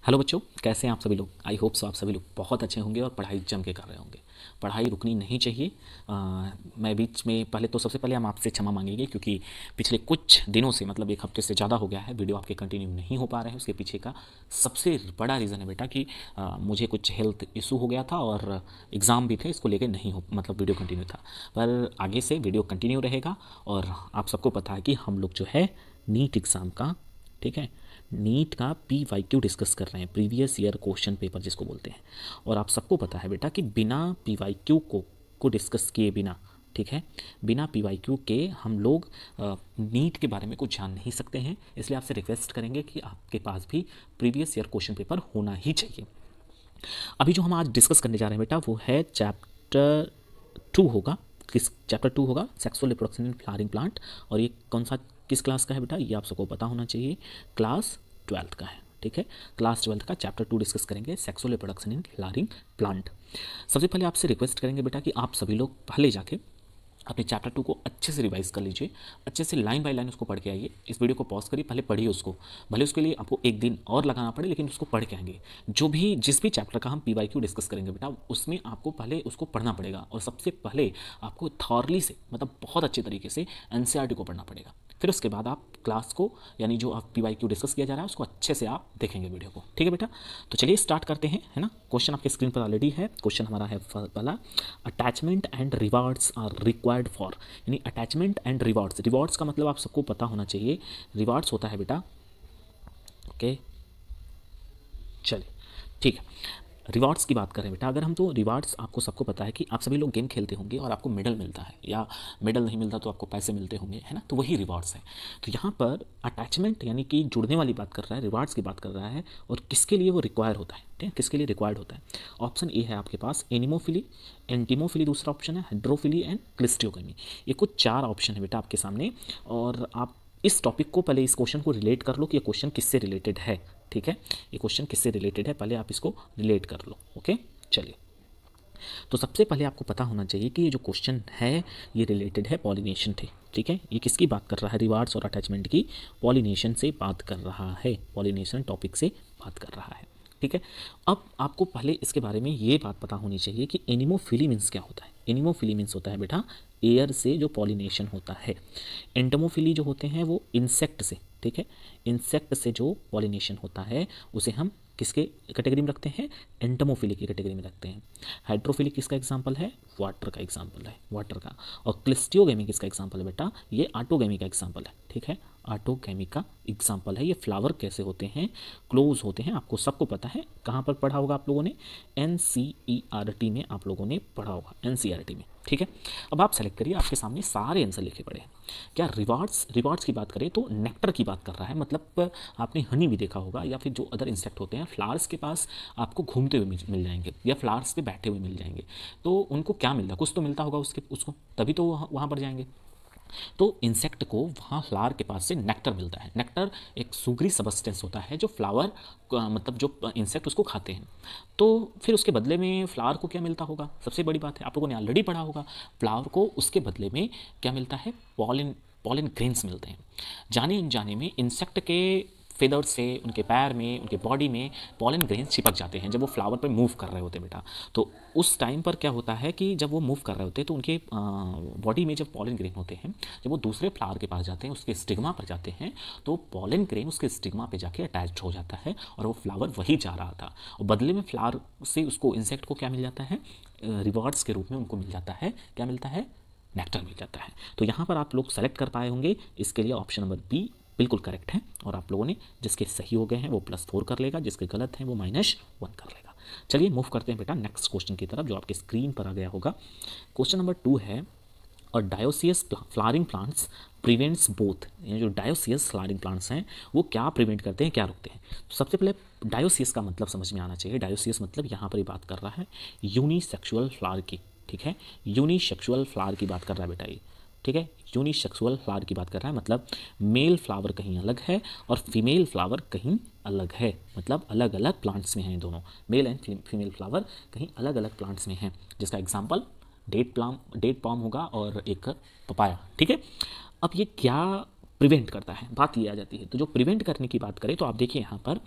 Hello बच्चों, कैसे हैं आप सभी लोग। आई होप सो आप सभी लोग बहुत अच्छे होंगे और पढ़ाई जम के कर रहे होंगे। पढ़ाई रुकनी नहीं चाहिए। मैं बीच में पहले तो सबसे पहले हम आपसे क्षमा मांगेंगे क्योंकि पिछले कुछ दिनों से मतलब एक हफ्ते से ज़्यादा हो गया है वीडियो आपके कंटिन्यू नहीं हो पा रहे हैं। उसके पीछे का सबसे बड़ा रीज़न है बेटा कि मुझे कुछ हेल्थ इशू हो गया था और एग्ज़ाम भी थे, इसको लेके नहीं हो मतलब वीडियो कंटिन्यू था। पर आगे से वीडियो कंटिन्यू रहेगा और आप सबको पता है कि हम लोग जो है नीट एग्ज़ाम का, ठीक है, नीट का PYQ डिस्कस कर रहे हैं, प्रीवियस ईयर क्वेश्चन पेपर जिसको बोलते हैं। और आप सबको पता है बेटा कि बिना PYQ को डिस्कस किए बिना, ठीक है, बिना PYQ के हम लोग नीट के बारे में कुछ जान नहीं सकते हैं। इसलिए आपसे रिक्वेस्ट करेंगे कि आपके पास भी प्रीवियस ईयर क्वेश्चन पेपर होना ही चाहिए। अभी जो हम आज डिस्कस करने जा रहे हैं बेटा वो है चैप्टर 2 होगा। किस चैप्टर 2 होगा? Sexual reproduction in flowering plant. और ये कौन सा किस क्लास का है बेटा? ये आप सबको पता होना चाहिए, क्लास 12 का है। ठीक है, क्लास 12 का चैप्टर 2 डिस्कस करेंगे, sexual reproduction in flowering plant. सबसे पहले आपसे रिक्वेस्ट करेंगे बेटा कि आप सभी लोग पहले जाके अपने चैप्टर 2 को अच्छे से रिवाइज कर लीजिए, अच्छे से लाइन बाय लाइन उसको पढ़ के आइए। इस वीडियो को पॉज करिए, पहले पढ़िए उसको, भले उसके लिए आपको एक दिन और लगाना पड़े लेकिन उसको पढ़ के आएंगे। जो भी जिस भी चैप्टर का हम PYQ डिस्कस करेंगे बेटा, उसमें आपको पहले उसको पढ़ना पड़ेगा और सबसे पहले आपको थॉरली से मतलब बहुत अच्छे तरीके से NCERT को पढ़ना पड़ेगा। फिर उसके बाद आप क्लास को यानी जो आप PYQ डिस्कस किया जा रहा है उसको अच्छे से आप देखेंगे वीडियो को। ठीक है बेटा, तो चलिए स्टार्ट करते हैं, है ना। क्वेश्चन आपके स्क्रीन पर ऑलरेडी है। क्वेश्चन हमारा है पहला, attachment and rewards are required for, यानी अटैचमेंट एंड रिवार्ड्स। रिवार्ड्स का मतलब आप सबको पता होना चाहिए, रिवार्ड्स होता है बेटा, ओके चलिए ठीक है। रिवार्ड्स की बात करें बेटा, अगर हम तो रिवार्ड्स आपको सबको पता है कि आप सभी लोग गेम खेलते होंगे और आपको मेडल मिलता है, या मेडल नहीं मिलता तो आपको पैसे मिलते होंगे, है ना, तो वही रिवार्ड्स है। तो यहाँ पर अटैचमेंट यानी कि जुड़ने वाली बात कर रहा है, रिवार्ड्स की बात कर रहा है, और किसके लिए वो रिक्वायर होता है, ठीक है, किसके लिए रिक्वायर्ड होता है। ऑप्शन ए है आपके पास एनिमोफिली, एंटीमोफिली दूसरा ऑप्शन है, हाइड्रोफिली एंड क्लिस्ट्रियोगेमी। ये कुछ 4 ऑप्शन है बेटा आपके सामने, और आप इस टॉपिक को पहले इस क्वेश्चन को रिलेट कर लो कि ये क्वेश्चन किससे रिलेटेड है। ठीक है, ये क्वेश्चन किससे रिलेटेड है पहले आप इसको रिलेट कर लो। ओके चलिए, तो सबसे पहले आपको पता होना चाहिए कि ये जो क्वेश्चन है ये रिलेटेड है पॉलिनेशन थे। ठीक है, ये किसकी बात कर रहा है? रिवार्ड्स और अटैचमेंट की पॉलिनेशन से बात कर रहा है, पॉलिनेशन टॉपिक से बात कर रहा है। ठीक है, अब आपको पहले इसके बारे में ये बात पता होनी चाहिए कि एनिमोफिली मीन्स क्या होता है। एनिमोफिली मीन्स होता है बेटा एयर से जो पॉलिनेशन होता है। एंटोमोफिली जो होते हैं वो इंसेक्ट से, ठीक है, इंसेक्ट से जो पॉलिनेशन होता है उसे हम किसके कैटेगरी में रखते हैं? एंटोमोफिली की कैटेगरी में रखते हैं। हाइड्रोफिली किसका एग्जांपल है? वाटर का एग्जांपल है, वाटर का। और क्लिस्टियोगेमी किसका एग्जांपल है बेटा? ये ऑटोगेमी का एग्जांपल है। ठीक है, ऑटोगेमी का एग्जांपल है। ये फ्लावर कैसे होते हैं? क्लोज होते हैं। आपको सबको पता है, कहाँ पर पढ़ा होगा आप लोगों ने? NCERT में आप लोगों ने पढ़ा होगा, NCERT में। ठीक है, अब आप सेलेक्ट करिए, आपके सामने सारे आंसर लिखे पड़े हैं। क्या रिवार्ड्स की बात करें तो नेक्टर की बात कर रहा है, मतलब आपने हनी भी देखा होगा या फिर जो अदर इंसेक्ट होते हैं फ्लावर्स के पास आपको घूमते हुए मिल जाएंगे या फ्लावर्स पे बैठे हुए मिल जाएंगे। तो उनको क्या मिलता है? कुछ तो मिलता होगा उसको, तभी तो वहाँ पर जाएंगे। तो इंसेक्ट को वहाँ फ्लावर के पास से नेक्टर मिलता है। नेक्टर एक सुगरी सबस्टेंस होता है जो फ्लावर मतलब जो इंसेक्ट उसको खाते हैं। तो फिर उसके बदले में फ्लावर को क्या मिलता होगा? सबसे बड़ी बात है, आप लोगों ने ऑलरेडी पढ़ा होगा, फ्लावर को उसके बदले में क्या मिलता है? पॉलिन पॉलिन ग्रेन्स मिलते हैं। जाने अनजाने में इंसेक्ट के फेदर्स से उनके पैर में, उनके बॉडी में पॉलन ग्रेन्स चिपक जाते हैं जब वो फ्लावर पर मूव कर रहे होते हैं बेटा। तो उस टाइम पर क्या होता है कि जब वो मूव कर रहे होते हैं तो उनके बॉडी में जब पॉलन ग्रेन होते हैं, जब वो दूसरे फ्लावर के पास जाते हैं, उसके स्टिग्मा पर जाते हैं, तो पॉलन ग्रेन उसके स्टिग्मा पे जाके अटैच हो जाता है और वो फ्लावर वही जा रहा था। और बदले में फ्लावर से उसको, इंसेक्ट को क्या मिल जाता है? रिवार्ड्स के रूप में उनको मिल जाता है, क्या मिलता है? नेक्टर मिल जाता है। तो यहाँ पर आप लोग सेलेक्ट कर पाए होंगे, इसके लिए ऑप्शन नंबर बी बिल्कुल करेक्ट है। और आप लोगों ने जिसके सही हो गए हैं वो +4 कर लेगा, जिसके गलत हैं वो -1 कर लेगा। चलिए मूव करते हैं बेटा नेक्स्ट क्वेश्चन की तरफ जो आपके स्क्रीन पर आ गया होगा। क्वेश्चन नंबर 2 है, और dioecious flowering plants prevents both. ये जो डायोसियस फ्लावरिंग प्लांट्स हैं वो क्या प्रिवेंट करते हैं, क्या रोकते हैं? तो सबसे पहले डायोसियस का मतलब समझ में आना चाहिए। डायोसियस मतलब यहाँ पर ही बात कर रहा है यूनिसेक्सुअल फ्लावर की। ठीक है, यूनिसेक्सुअल फ्लावर की बात कर रहा है बेटा ये। ठीक है, यूनिसेक्सुअल फ्लावर की बात कर रहा है, मतलब मेल फ्लावर कहीं अलग है और फीमेल फ्लावर कहीं अलग है, मतलब अलग अलग प्लांट्स में हैं दोनों, मेल एंड फीमेल फ्लावर कहीं अलग अलग प्लांट्स में हैं। जिसका एग्जांपल डेट पाम होगा और एक पपाया। ठीक है, अब ये क्या प्रिवेंट करता है, बात ये आ जाती है। तो जो प्रिवेंट करने की बात करें तो आप देखिए यहाँ पर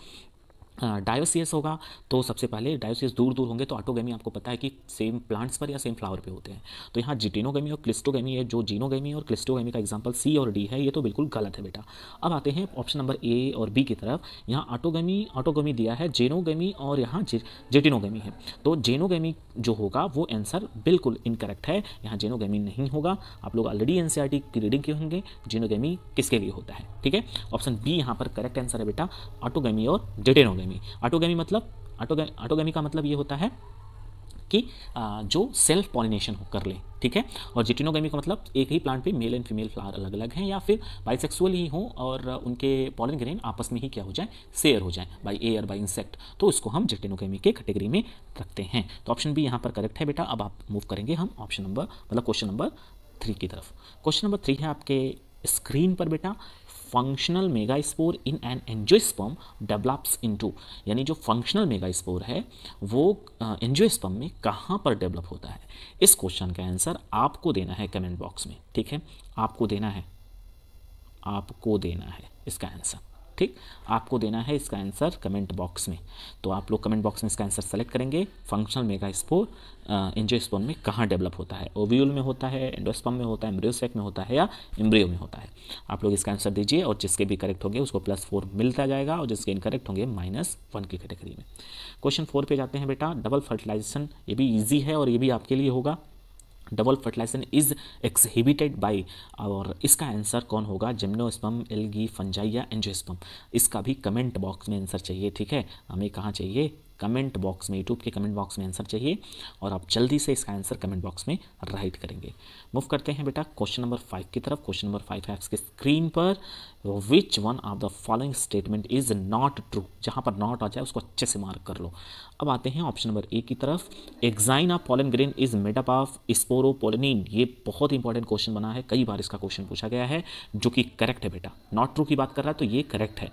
डायोसियस होगा तो सबसे पहले डायोसियस दूर दूर होंगे तो ऑटोगेमी आपको पता है कि सेम प्लांट्स पर या सेम फ्लावर पे होते हैं। तो यहाँ जिटिनोगेमी और क्लिस्टोगेमी है, जो जीनोगेमी और क्लिस्टोगेमी का एग्जांपल सी और डी है, ये तो बिल्कुल गलत है बेटा। अब आते हैं ऑप्शन नंबर ए और बी की तरफ। यहाँ ऑटोगेमी दिया है, जेनोगेमी और यहाँ जेटिनोगेमी है। तो जेनोगेमी जो होगा वो आंसर बिल्कुल इनकरेक्ट है, यहाँ जेनोगेमी नहीं होगा। आप लोग ऑलरेडी एनसीईआरटी की रीडिंग किए होंगे जेनोगेमी किसके लिए होता है, ठीक है। ऑप्शन बी यहाँ पर करेक्ट आंसर है बेटा, ऑटोगेमी और जेटिनोगेमी। ऑटोगेमी मतलब ऑटोगेमी का मतलब ये होता है कि जो सेल्फ पॉलिनेशन कर ले, ठीक है। और जिटिनोगेमी का मतलब एक ही प्लांट पे मेल एंड फीमेल फ्लावर अलग अलग हैं, या फिर बाइसेक्सुअल ही हो और उनके पॉलन ग्रेन आपस में ही क्या हो जाए, शेयर हो जाए बाई एयर बाई इंसेक्ट, तो उसको हम जिटिनोगेमी के कैटेगरी में रखते हैं। तो ऑप्शन बी यहाँ पर करेक्ट है बेटा। अब आप मूव करेंगे हम ऑप्शन नंबर मतलब क्वेश्चन नंबर 3 की तरफ। क्वेश्चन नंबर 3 है आपके स्क्रीन पर बेटा, functional megaspore in an angiosperm develops into, यानी जो फंक्शनल मेगास्पोर है वो एंजियोस्पर्म में कहाँ पर डेवलप होता है। इस क्वेश्चन का आंसर आपको देना है कमेंट बॉक्स में, ठीक है। आपको देना है इसका आंसर, ठीक। आपको देना है इसका आंसर कमेंट बॉक्स में। तो आप लोग कमेंट बॉक्स में इसका आंसर सेलेक्ट करेंगे। फंक्शनल मेगास्पोर एंजियोस्पर्म में कहाँ डेवलप होता है, ओव्यूल में होता है, एंडोस्पर्म में होता है, एम्ब्रियोसेक में होता है या एम्ब्रियो में होता है। आप लोग इसका आंसर दीजिए और जिसके भी करेक्ट होंगे उसको +4 मिलता जाएगा और जिसके इनकरेक्ट होंगे -1 की कैटेगरी में। क्वेश्चन 4 पे जाते हैं बेटा, डबल फर्टिलाइजेशन, ये भी ईजी है और ये भी आपके लिए होगा। Double fertilisation is exhibited by, और इसका आंसर कौन होगा, जिम्नोस्पर्म, एल्गी, फंजाई या एंजियोस्पर्म। इसका भी कमेंट बॉक्स में आंसर चाहिए, ठीक है। हमें कहाँ चाहिए, कमेंट बॉक्स में, यूट्यूब के कमेंट बॉक्स में आंसर चाहिए और आप जल्दी से इसका आंसर कमेंट बॉक्स में राइट करेंगे। मूव करते हैं बेटा क्वेश्चन नंबर 5 की तरफ। क्वेश्चन नंबर 5 है आपके स्क्रीन पर, which one of the following statement is not true. जहाँ पर नॉट आ जाए उसको अच्छे से मार्क कर लो। अब आते हैं ऑप्शन नंबर ए की तरफ, exine of pollen grain is made up of sporopollenin. ये बहुत इंपॉर्टेंट क्वेश्चन बना है, कई बार इसका क्वेश्चन पूछा गया है, जो कि करेक्ट है बेटा। नॉट ट्रू की बात कर रहा है तो ये करेक्ट है।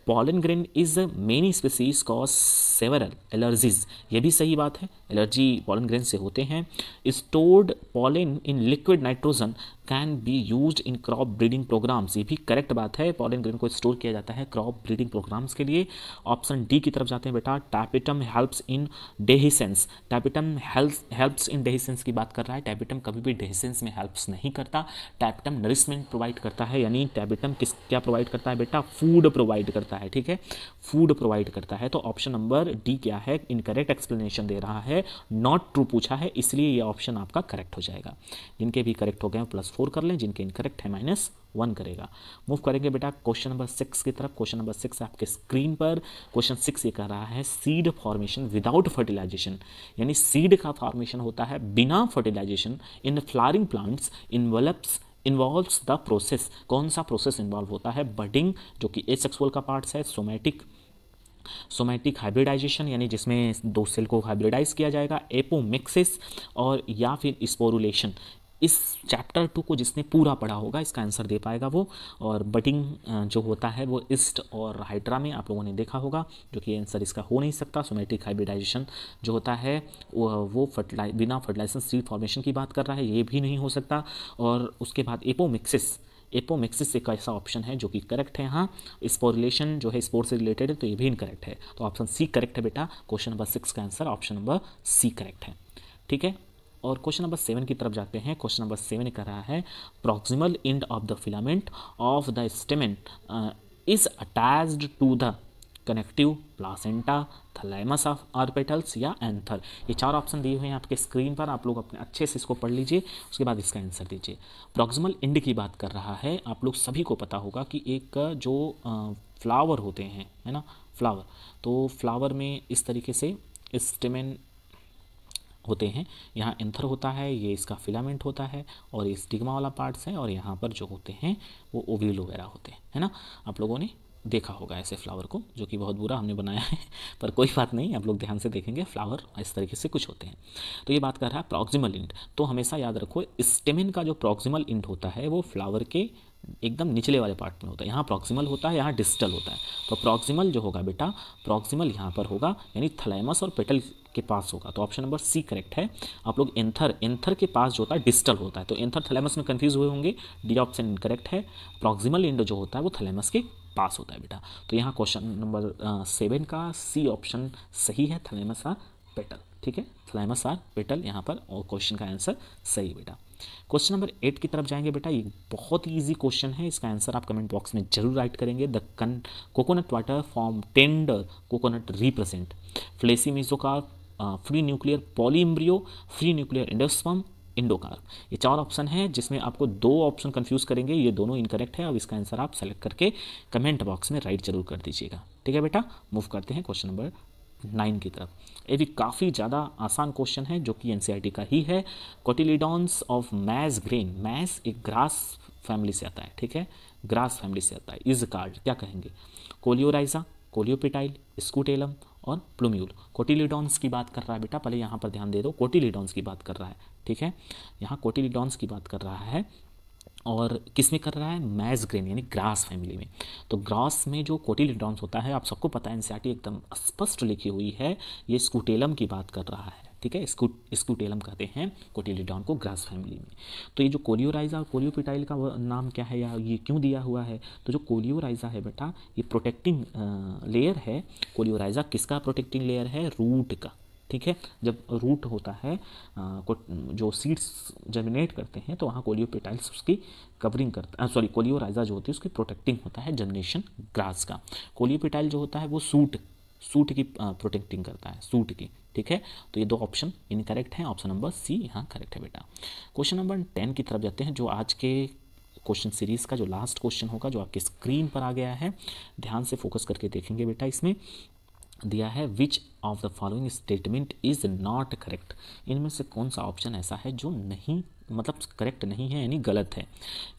Pollen grain is many species cause several allergies, ये भी सही बात है, एलर्जी पॉलन ग्रेन से होते हैं। Stored pollen in liquid nitrogen can be used in crop breeding programs, ये भी करेक्ट बात है। पॉलन ग्रेन को स्टोर किया जाता है क्रॉप ब्रीडिंग प्रोग्राम्स के लिए। ऑप्शन डी की तरफ जाते हैं बेटा, tapetum helps in dehiscence. Tapetum helps in dehiscence की बात कर रहा है, टैपिटम कभी भी डेहिसेंस में हेल्प्स नहीं करता। टैपिटम नरिशमेंट प्रोवाइड करता है, यानी टैपिटम क्या प्रोवाइड करता है बेटा, फूड प्रोवाइड करता है, ठीक है, फूड प्रोवाइड करता है। तो ऑप्शन नंबर डी क्या है, इनकरेक्ट एक्सप्लेनेशन दे रहा है, नॉट ट्रू पूछा है, इसलिए ये ऑप्शन आपका करेक्ट हो जाएगा। जिनके भी करेक्ट हो गए +4 कर लें, जिनके इनकरेक्ट है -1 करेगा। मूव करेंगे बेटा क्वेश्चन नंबर 6 की तरफ। क्वेश्चन नंबर 6 आपके स्क्रीन पर। क्वेश्चन 6 ये कह रहा है, सीड फॉर्मेशन विदाउट फर्टिलाइजेशन, यानी सीड का फॉर्मेशन होता है बिना fertilisation in flowering plants involves the process. कौन सा प्रोसेस इन्वॉल्व होता है, बडिंग जो कि एसेक्सुअल का पार्ट्स है, सोमैटिक हाइब्रिडाइजेशन यानी जिसमें 2 सेल को हाइब्रिडाइज किया जाएगा, एपोमिक्सिस और या फिर स्पोरुलेशन। इस चैप्टर 2 को जिसने पूरा पढ़ा होगा इसका आंसर दे पाएगा वो। और बडिंग जो होता है वो ईस्ट और हाइड्रा में आप लोगों ने देखा होगा, जो कि आंसर इसका हो नहीं सकता। सोमैटिक हाइब्रिडाइजेशन जो होता है वो बिना फर्टिलाइजेशन सीड फॉर्मेशन की बात कर रहा है, ये भी नहीं हो सकता। और उसके बाद एपोमिक्सिस एक ऐसा ऑप्शन है जो कि करेक्ट है। यहाँ स्पोरुलेशन जो है स्पोर से रिलेटेड है, तो ये भी इनकरेक्ट है। तो ऑप्शन सी करेक्ट है बेटा। क्वेश्चन नंबर 6 का answer option number C correct है, ठीक है। और क्वेश्चन नंबर 7 की तरफ जाते हैं। क्वेश्चन नंबर 7 कर रहा है, proximal end of the filament of the stamen is attached to the connective placenta, thalamus of or petals या एंथर। ये 4 ऑप्शन दिए हुए हैं आपके स्क्रीन पर, आप लोग अपने अच्छे से इसको पढ़ लीजिए, उसके बाद इसका आंसर दीजिए। प्रॉक्सिमल एंड की बात कर रहा है, आप लोग सभी को पता होगा कि एक जो फ्लावर होते हैं, है ना, फ्लावर, तो फ्लावर में इस तरीके से स्टेमेन होते हैं, यहाँ एंथर होता है, ये इसका फिलामेंट होता है और ये स्टिग्मा वाला पार्ट्स है, और यहाँ पर जो होते हैं वो ओव्यूल वगैरह होते हैं, है ना। आप लोगों ने देखा होगा ऐसे फ्लावर को, जो कि बहुत बुरा हमने बनाया है पर कोई बात नहीं, आप लोग ध्यान से देखेंगे, फ्लावर इस तरीके से कुछ होते हैं। तो ये बात कर रहा है प्रॉक्सिमल इंड। तो हमेशा याद रखो, स्टेमेन का जो प्रॉक्सिमल इंड होता है वो फ्लावर के एकदम निचले वाले पार्ट में होता है। यहाँ प्रॉक्सिमल होता है, यहाँ डिस्टल होता है। तो प्रॉक्सिमल जो होगा बेटा, प्रॉक्सिमल यहाँ पर होगा, यानी थैलेमस और पेटल के पास होगा। तो ऑप्शन नंबर सी करेक्ट है। आप लोग एंथर के पास जो होता है डिस्टल होता है, तो एंथर थैलेमस में कंफ्यूज हुए होंगे, डी ऑप्शन इनकरेक्ट है। प्रॉक्सिमल एंड जो होता है वो थैलेमस के पास होता है बेटा। तो यहाँ क्वेश्चन नंबर 7 का सी ऑप्शन सही है, थैलेमस आर पेटल। ठीक है, थैलेमस आर पेटल यहाँ पर, और क्वेश्चन का आंसर सही बेटा। क्वेश्चन नंबर 8 की तरफ जाएंगे बेटा। ये बहुत ही ईजी क्वेश्चन है, इसका आंसर आप कमेंट बॉक्स में जरूर राइट करेंगे। The coconut water from tender coconut represent fleshy mesocarp, free nuclear polyembryo, free nuclear endosperm, endocarp. ये 4 ऑप्शन है जिसमें आपको 2 ऑप्शन कंफ्यूज करेंगे, ये दोनों इनकरेक्ट है। अब इसका आंसर आप सेलेक्ट करके कमेंट बॉक्स में राइट जरूर कर दीजिएगा। ठीक है बेटा, मूव करते हैं क्वेश्चन नंबर 9 की तरफ। ये भी काफ़ी ज़्यादा आसान क्वेश्चन है जो कि एनसीईआरटी का ही है। कोटिलिडॉन्स ऑफ मैज ग्रेन, मैज एक ग्रास फैमिली से आता है। ठीक है, ग्रास फैमिली से आता है। इज कार्ड क्या कहेंगे? कोलियोराइजा, कोलियोपिटाइल, स्कूटेलम और प्लूम्यूल। कोटिलिडॉन्स की बात कर रहा है बेटा, पहले यहाँ पर ध्यान दे दो, कोटिलिडॉन्स की बात कर रहा है। ठीक है, यहाँ कोटिलिडॉन्स की बात कर रहा है, और किस में कर रहा है? मैज ग्रेन यानी ग्रास फैमिली में। तो ग्रास में जो कोटिलिडॉन्स होता है, आप सबको पता है, एनसीईआरटी एकदम स्पष्ट लिखी हुई है, ये स्कूटेलम की बात कर रहा है। ठीक है, स्कूटेलम कहते हैं कोटिलिडॉन को ग्रास फैमिली में। तो ये जो कोलियोराइजा और कोलियोपिटाइल का नाम क्या है या ये क्यों दिया हुआ है? तो जो कोलियोराइजा है बेटा, ये प्रोटेक्टिंग लेयर है। कोलियोराइजा किसका प्रोटेक्टिंग लेयर है? रूट का। ठीक है, जब रूट होता है जो सीड्स जर्मिनेट करते हैं, तो वहाँ कोलियोपिटाइल्स उसकी कवरिंग करता है, सॉरी कोलियोराइजा जो होती है उसकी प्रोटेक्टिंग होता है जर्मिनेशन ग्रास का। कोलियोपिटाइल जो होता है वो सूट की प्रोटेक्टिंग करता है, सूट की। ठीक है, तो ये 2 ऑप्शन इनकरेक्ट हैं, ऑप्शन नंबर सी यहाँ करेक्ट है बेटा। क्वेश्चन नंबर 10 की तरफ जाते हैं, जो आज के क्वेश्चन सीरीज़ का जो लास्ट क्वेश्चन होगा, जो आपकी स्क्रीन पर आ गया है। ध्यान से फोकस करके देखेंगे बेटा। इसमें दिया है which of the following statement is not correct. इनमें से कौन सा ऑप्शन ऐसा है जो नहीं, मतलब करेक्ट नहीं है यानी गलत है।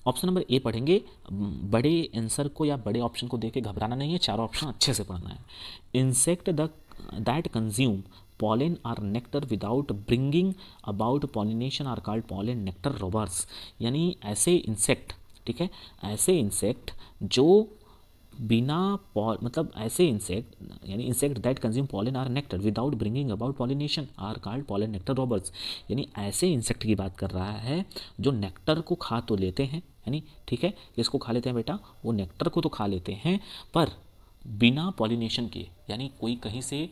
ऑप्शन नंबर ए पढ़ेंगे। बड़े आंसर को या बड़े ऑप्शन को देख के घबराना नहीं है, 4 ऑप्शन अच्छे से पढ़ना है। Insect that consume pollen or nectar without bringing about pollination are called pollen nectar robbers। यानी ऐसे इंसेक्ट, ठीक है, ऐसे इंसेक्ट जो बिना मतलब ऐसे इंसेक्ट यानी insect that consume pollen or nectar without bringing about pollination are called pollen nectar robbers. यानी ऐसे इंसेक्ट की बात कर रहा है जो नेक्टर को खा तो लेते हैं, यानी ठीक है, इसको खा लेते हैं बेटा, वो नेक्टर को तो खा लेते हैं पर बिना पॉलिनेशन किए, यानी कोई कहीं से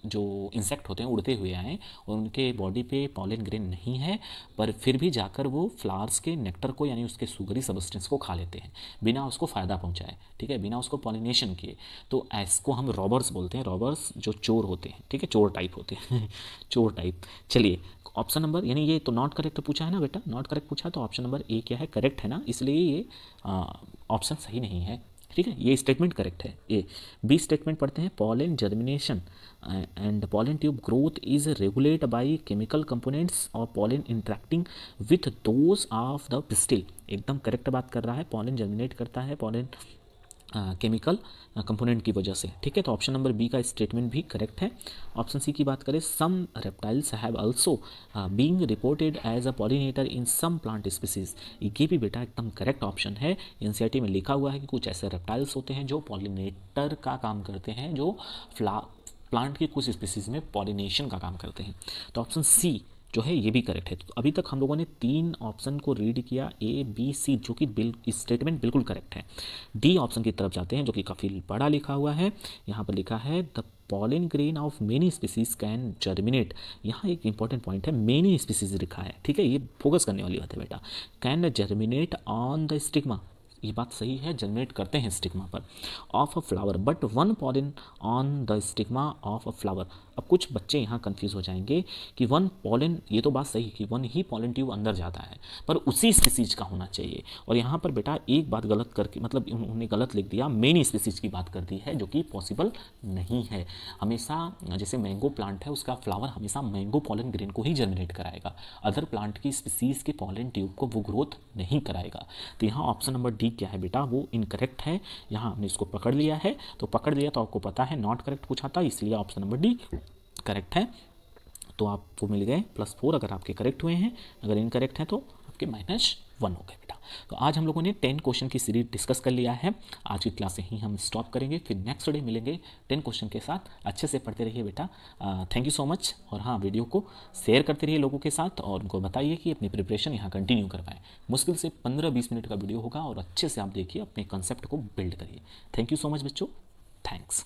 जो इंसेक्ट होते हैं उड़ते हुए आए और उनके बॉडी पे पॉलन ग्रेन नहीं है, पर फिर भी जाकर वो फ्लावर्स के नेक्टर को यानी उसके सुगरी सबस्टेंस को खा लेते हैं बिना उसको फ़ायदा पहुंचाए। ठीक है, बिना उसको पॉलिनेशन किए। तो इसको हम रॉबर्स बोलते हैं, रॉबर्स जो चोर होते हैं। ठीक है, चोर टाइप होते हैं चोर टाइप। चलिए ऑप्शन नंबर, यानी ये तो नॉट करेक्ट पूछा है ना बेटा, नॉट करेक्ट पूछा है, तो ऑप्शन नंबर ए क्या है? करेक्ट है ना, इसलिए ये ऑप्शन सही नहीं है। ठीक है, ये स्टेटमेंट करेक्ट है। ए बी स्टेटमेंट पढ़ते हैं। Pollen germination and pollen tube growth is regulate by chemical components और pollen interacting with those of the pistil. एकदम करेक्ट बात कर रहा है, पॉलन जर्मिनेट करता है पॉलन केमिकल कंपोनेंट की वजह से। ठीक है, तो ऑप्शन नंबर बी का स्टेटमेंट भी करेक्ट है। ऑप्शन सी की बात करें, some reptiles have also being reported as a pollinator in some plant species. ये भी बेटा एकदम करेक्ट ऑप्शन है। एनसीईआरटी में लिखा हुआ है कि कुछ ऐसे रेप्टाइल्स होते हैं जो पॉलिनेटर का काम करते हैं, जो प्लांट की कुछ स्पीसीज में पॉलिनेशन का काम करते हैं। तो ऑप्शन सी जो है ये भी करेक्ट है। तो अभी तक हम लोगों ने 3 ऑप्शन को रीड किया, ए बी सी, जो कि स्टेटमेंट बिल्कुल करेक्ट है। डी ऑप्शन की तरफ जाते हैं जो कि काफ़ी बड़ा लिखा हुआ है। यहाँ पर लिखा है the pollen grain of many species can germinate. यहाँ एक इंपॉर्टेंट पॉइंट है, मेनी स्पीसीज लिखा है। ठीक है, ये फोकस करने वाली बात है बेटा। Can germinate on the stigma, ये बात सही है, जर्मिनेट करते हैं स्टिग्मा पर, of a flower, but 1 pollen on the stigma of a flower. अब कुछ बच्चे यहाँ कंफ्यूज हो जाएंगे कि 1 पॉलन, ये तो बात सही कि 1 ही पॉलन ट्यूब अंदर जाता है, पर उसी स्पीसीज का होना चाहिए। और यहाँ पर बेटा एक बात गलत करके, मतलब उन्होंने गलत लिख दिया, मेनी स्पीसीज की बात कर दी है, जो कि पॉसिबल नहीं है। हमेशा जैसे मैंगो प्लांट है, उसका फ्लावर हमेशा मैंगो पॉलन ग्रेन को ही जर्मिनेट कराएगा, अदर प्लांट की स्पीसीज के पॉलन ट्यूब को वो ग्रोथ नहीं कराएगा। तो यहाँ ऑप्शन नंबर डी क्या है बेटा, वो इनकरेक्ट है। यहाँ हमने इसको पकड़ लिया है, तो पकड़ लिया तो आपको पता है नॉट करेक्ट पूछा था, इसलिए ऑप्शन नंबर डी करेक्ट है। तो आपको मिल गए +4 अगर आपके करेक्ट हुए हैं, अगर इनकरेक्ट हैं तो आपके -1 हो गए बेटा। तो आज हम लोगों ने 10 क्वेश्चन की सीरीज डिस्कस कर लिया है। आज की क्लास यहीं हम स्टॉप करेंगे, फिर नेक्स्ट डे मिलेंगे 10 क्वेश्चन के साथ। अच्छे से पढ़ते रहिए बेटा। Thank you so much. और हाँ, वीडियो को शेयर करते रहिए लोगों के साथ और उनको बताइए कि अपनी प्रिपरेशन यहाँ कंटिन्यू करवाएं। मुश्किल से 15-20 मिनट का वीडियो होगा और अच्छे से आप देखिए, अपने कंसेप्ट को बिल्ड करिए। थैंक यू सो मच बच्चों। थैंक्स।